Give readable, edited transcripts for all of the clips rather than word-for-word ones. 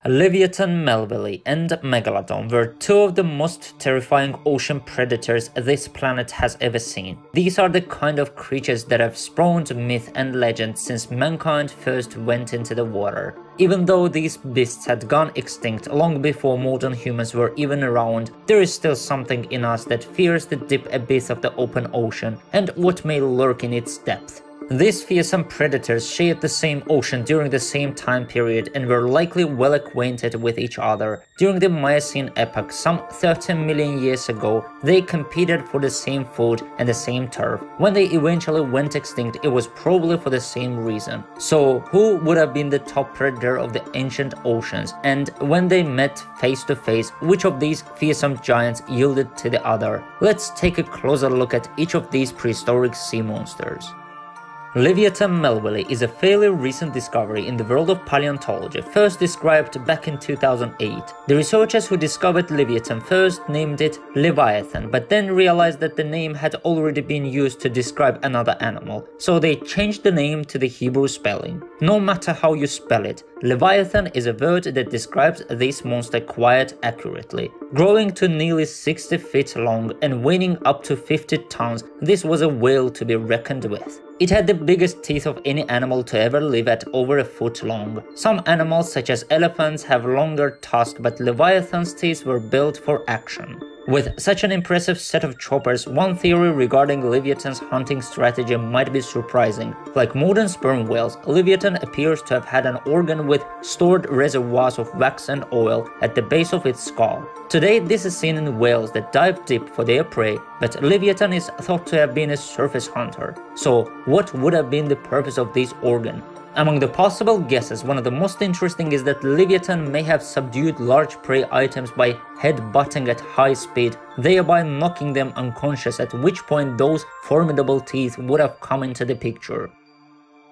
Livyatan melville and Megalodon were two of the most terrifying ocean predators this planet has ever seen. These are the kind of creatures that have spawned myth and legend since mankind first went into the water. Even though these beasts had gone extinct long before modern humans were even around, there is still something in us that fears the deep abyss of the open ocean and what may lurk in its depth. These fearsome predators shared the same ocean during the same time period and were likely well acquainted with each other. During the Miocene epoch, some 13 million years ago, they competed for the same food and the same turf. When they eventually went extinct, it was probably for the same reason. So, who would have been the top predator of the ancient oceans? And when they met face to face, which of these fearsome giants yielded to the other? Let's take a closer look at each of these prehistoric sea monsters. Livyatan melville is a fairly recent discovery in the world of paleontology, first described back in 2008. The researchers who discovered Livyatan first named it Livyatan, but then realized that the name had already been used to describe another animal, so they changed the name to the Hebrew spelling. No matter how you spell it, Livyatan is a word that describes this monster quite accurately. Growing to nearly 60 feet long and weighing up to 50 tons, this was a whale to be reckoned with. It had the biggest teeth of any animal to ever live at over a foot long. Some animals such as elephants have longer tusks, but Leviathan's teeth were built for action. With such an impressive set of choppers, one theory regarding Leviathan's hunting strategy might be surprising. Like modern sperm whales, Leviathan appears to have had an organ with stored reservoirs of wax and oil at the base of its skull. Today, this is seen in whales that dive deep for their prey, but Leviathan is thought to have been a surface hunter. So, what would have been the purpose of this organ? Among the possible guesses, one of the most interesting is that Leviathan may have subdued large prey items by head-butting at high speed, thereby knocking them unconscious, at which point those formidable teeth would have come into the picture.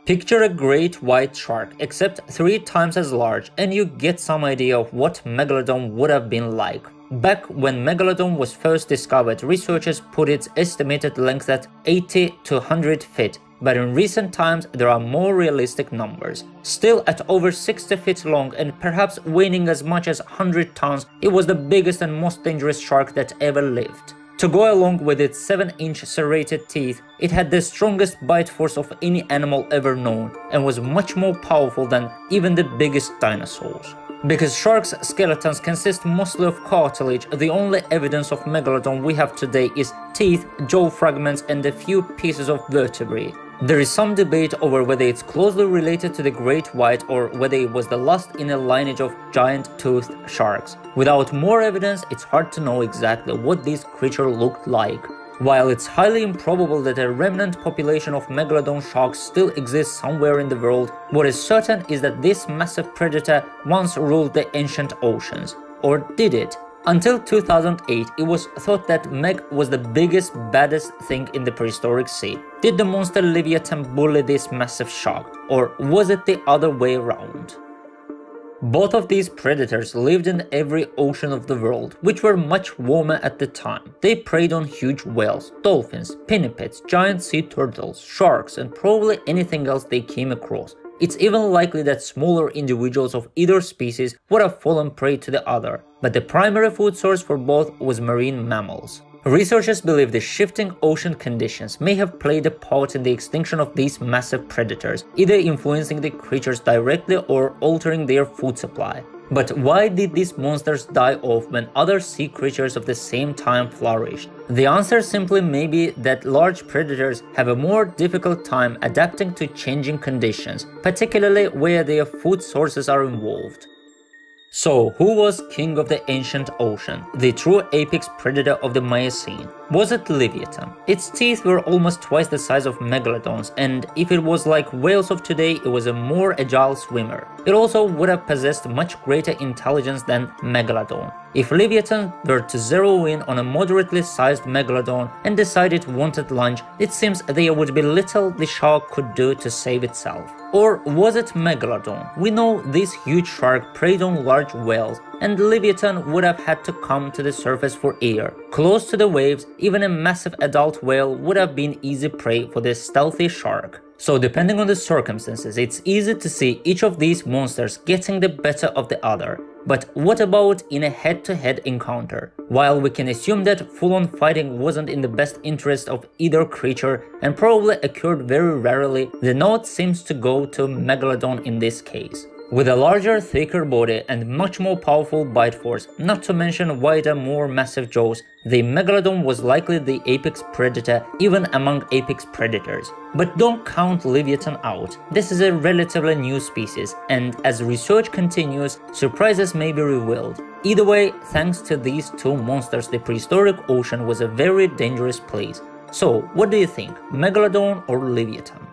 Picture a great white shark, except 3 times as large, and you get some idea of what Megalodon would have been like. Back when Megalodon was first discovered, researchers put its estimated length at 80 to 100 feet. But in recent times, there are more realistic numbers. Still, at over 60 feet long and perhaps weighing as much as 100 tons, it was the biggest and most dangerous shark that ever lived. To go along with its 7-inch serrated teeth, it had the strongest bite force of any animal ever known, and was much more powerful than even the biggest dinosaurs. Because sharks' skeletons consist mostly of cartilage, the only evidence of Megalodon we have today is teeth, jaw fragments, and a few pieces of vertebrae. There is some debate over whether it's closely related to the great white or whether it was the last in a lineage of giant-toothed sharks. Without more evidence, it's hard to know exactly what this creature looked like. While it's highly improbable that a remnant population of Megalodon sharks still exists somewhere in the world, what is certain is that this massive predator once ruled the ancient oceans. Or did it? Until 2008, it was thought that Meg was the biggest, baddest thing in the prehistoric sea. Did the monster Livyatan bully this massive shark? Or was it the other way around? Both of these predators lived in every ocean of the world, which were much warmer at the time. They preyed on huge whales, dolphins, pinnipeds, giant sea turtles, sharks, and probably anything else they came across. It's even likely that smaller individuals of either species would have fallen prey to the other, but the primary food source for both was marine mammals. Researchers believe the shifting ocean conditions may have played a part in the extinction of these massive predators, either influencing the creatures directly or altering their food supply. But why did these monsters die off when other sea creatures of the same time flourished? The answer simply may be that large predators have a more difficult time adapting to changing conditions, particularly where their food sources are involved. So, who was king of the ancient ocean, the true apex predator of the Miocene? Was it Livyatan? Its teeth were almost twice the size of Megalodon's, and if it was like whales of today, it was a more agile swimmer. It also would have possessed much greater intelligence than Megalodon. If Livyatan were to zero in on a moderately sized Megalodon and decide it wanted lunch, it seems there would be little the shark could do to save itself. Or was it Megalodon? We know this huge shark preyed on large whales, and Livyatan would have had to come to the surface for air. Close to the waves, even a massive adult whale would have been easy prey for this stealthy shark. So depending on the circumstances, it's easy to see each of these monsters getting the better of the other. But what about in a head-to-head encounter? While we can assume that full-on fighting wasn't in the best interest of either creature and probably occurred very rarely, the note seems to go to Megalodon in this case. With a larger, thicker body and much more powerful bite force, not to mention wider, more massive jaws, the Megalodon was likely the apex predator even among apex predators. But don't count Livyatan out. This is a relatively new species, and as research continues, surprises may be revealed. Either way, thanks to these two monsters, the prehistoric ocean was a very dangerous place. So, what do you think, Megalodon or Livyatan?